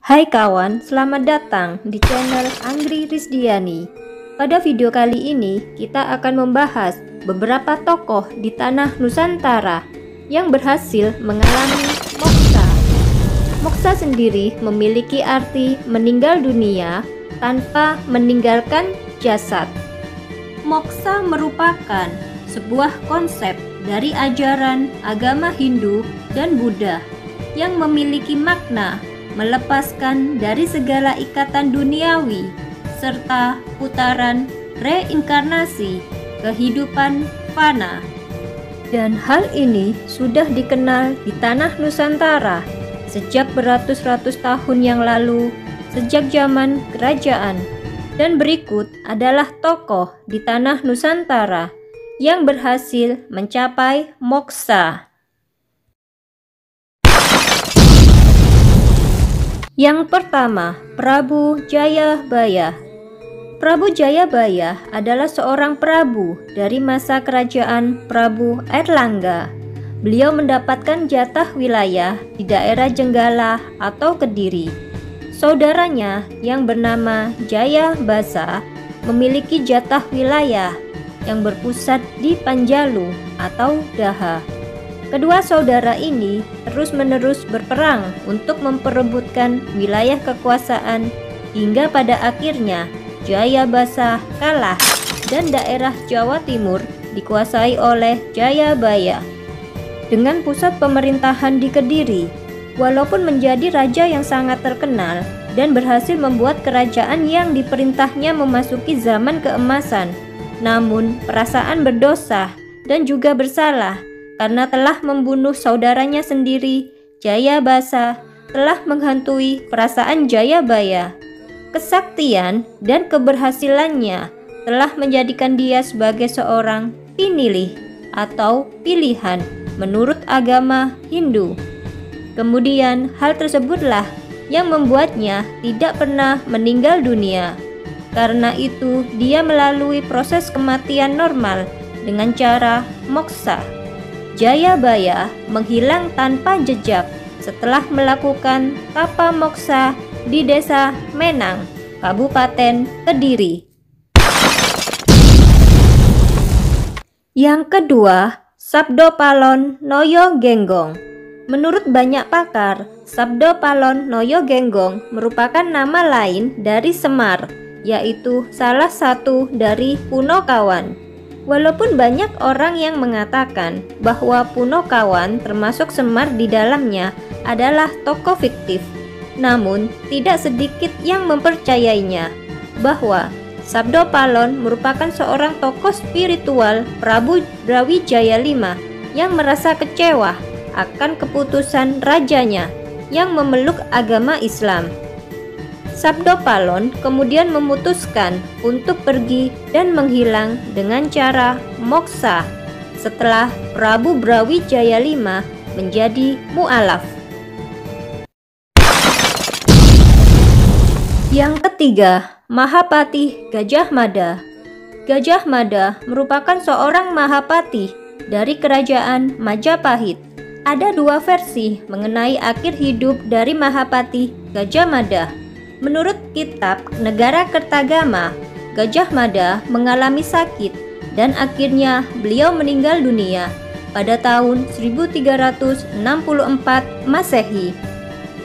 Hai kawan, selamat datang di channel Anggri Rizdiani. Pada video kali ini, kita akan membahas beberapa tokoh di tanah Nusantara yang berhasil mengalami moksa. Moksa sendiri memiliki arti meninggal dunia tanpa meninggalkan jasad. Moksa merupakan sebuah konsep dari ajaran agama Hindu dan Buddha yang memiliki makna melepaskan dari segala ikatan duniawi serta putaran reinkarnasi kehidupan fana. Dan hal ini sudah dikenal di tanah Nusantara sejak beratus-ratus tahun yang lalu, sejak zaman kerajaan. Dan berikut adalah tokoh di tanah Nusantara yang berhasil mencapai moksa. Yang pertama, Prabu Jayabaya. Prabu Jayabaya adalah seorang prabu dari masa kerajaan Prabu Airlangga. Beliau mendapatkan jatah wilayah di daerah Jenggala atau Kediri. Saudaranya yang bernama Jayabasa memiliki jatah wilayah yang berpusat di Panjalu atau Daha. Kedua saudara ini terus-menerus berperang untuk memperebutkan wilayah kekuasaan hingga pada akhirnya Jayabasa kalah dan daerah Jawa Timur dikuasai oleh Jayabaya. Dengan pusat pemerintahan di Kediri, walaupun menjadi raja yang sangat terkenal dan berhasil membuat kerajaan yang diperintahnya memasuki zaman keemasan, namun perasaan berdosa dan juga bersalah karena telah membunuh saudaranya sendiri, Jayabasa telah menghantui perasaan Jayabaya. Kesaktian dan keberhasilannya telah menjadikan dia sebagai seorang pinilih atau pilihan menurut agama Hindu. Kemudian hal tersebutlah yang membuatnya tidak pernah meninggal dunia. Karena itu dia melalui proses kematian normal dengan cara moksa. Jayabaya menghilang tanpa jejak setelah melakukan tapa moksa di desa Menang, Kabupaten Kediri. Yang kedua, Sabdopalon Noyo Genggong. Menurut banyak pakar, Sabdopalon Noyo Genggong merupakan nama lain dari Semar, yaitu salah satu dari Punokawan. Walaupun banyak orang yang mengatakan bahwa Punokawan termasuk Semar di dalamnya adalah tokoh fiktif, namun tidak sedikit yang mempercayainya bahwa Sabdopalon merupakan seorang tokoh spiritual Prabu Brawijaya V yang merasa kecewa akan keputusan rajanya yang memeluk agama Islam. Sabdopalon kemudian memutuskan untuk pergi dan menghilang dengan cara moksa setelah Prabu Brawijaya V menjadi mu'alaf. Yang ketiga, Mahapati Gajah Mada. Gajah Mada merupakan seorang Mahapati dari kerajaan Majapahit. Ada dua versi mengenai akhir hidup dari Mahapati Gajah Mada. Menurut kitab Negara Kertagama, Gajah Mada mengalami sakit dan akhirnya beliau meninggal dunia pada tahun 1364 Masehi.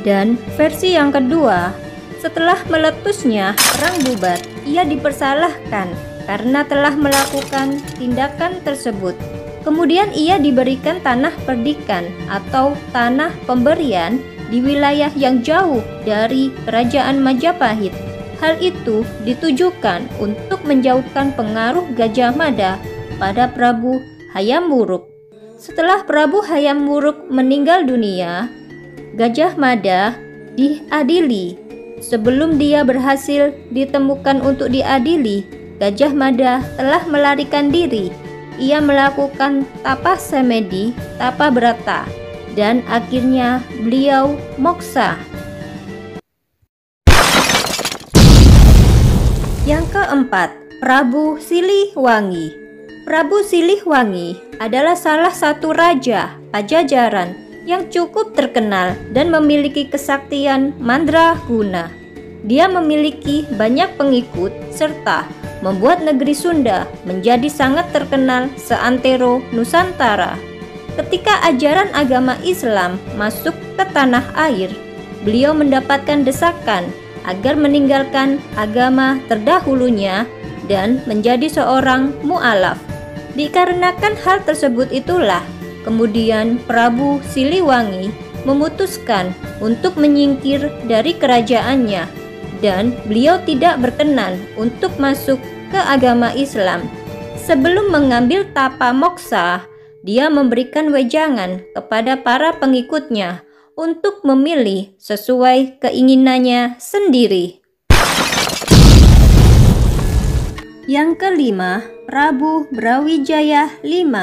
Dan versi yang kedua, setelah meletusnya perang bubar, ia dipersalahkan karena telah melakukan tindakan tersebut. Kemudian ia diberikan tanah perdikan atau tanah pemberian di wilayah yang jauh dari kerajaan Majapahit. Hal itu ditujukan untuk menjauhkan pengaruh Gajah Mada pada Prabu Hayam Wuruk. Setelah Prabu Hayam Wuruk meninggal dunia, Gajah Mada diadili. Sebelum dia berhasil ditemukan untuk diadili, Gajah Mada telah melarikan diri. Ia melakukan tapa semedi, tapa berata, dan akhirnya beliau moksa. Yang keempat, Prabu Siliwangi. Prabu Siliwangi adalah salah satu raja Pajajaran yang cukup terkenal dan memiliki kesaktian mandraguna. Dia memiliki banyak pengikut serta membuat negeri Sunda menjadi sangat terkenal seantero Nusantara. Ketika ajaran agama Islam masuk ke tanah air, beliau mendapatkan desakan agar meninggalkan agama terdahulunya dan menjadi seorang mu'alaf. Dikarenakan hal tersebut itulah, kemudian Prabu Siliwangi memutuskan untuk menyingkir dari kerajaannya dan beliau tidak berkenan untuk masuk ke agama Islam. Sebelum mengambil tapa moksa, dia memberikan wejangan kepada para pengikutnya untuk memilih sesuai keinginannya sendiri. Yang kelima, Prabu Brawijaya V.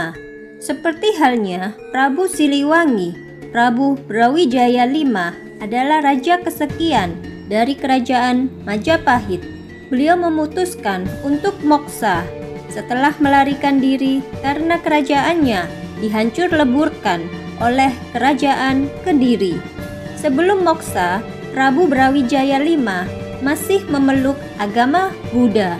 Seperti halnya Prabu Siliwangi, Prabu Brawijaya V adalah raja kesekian dari kerajaan Majapahit. Beliau memutuskan untuk moksa setelah melarikan diri karena kerajaannya dihancur leburkan oleh kerajaan Kediri. Sebelum moksa, Prabu Brawijaya V masih memeluk agama Buddha,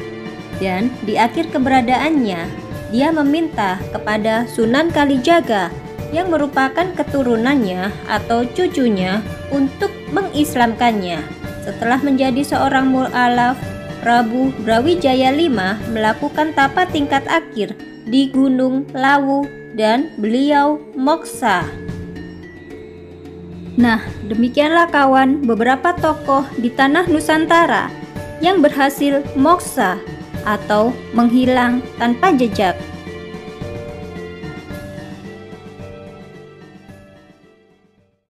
dan di akhir keberadaannya dia meminta kepada Sunan Kalijaga yang merupakan keturunannya atau cucunya untuk mengislamkannya. Setelah menjadi seorang mu'alaf, Prabu Brawijaya V melakukan tapa tingkat akhir di Gunung Lawu dan beliau moksa. Nah, demikianlah kawan beberapa tokoh di tanah Nusantara yang berhasil moksa atau menghilang tanpa jejak.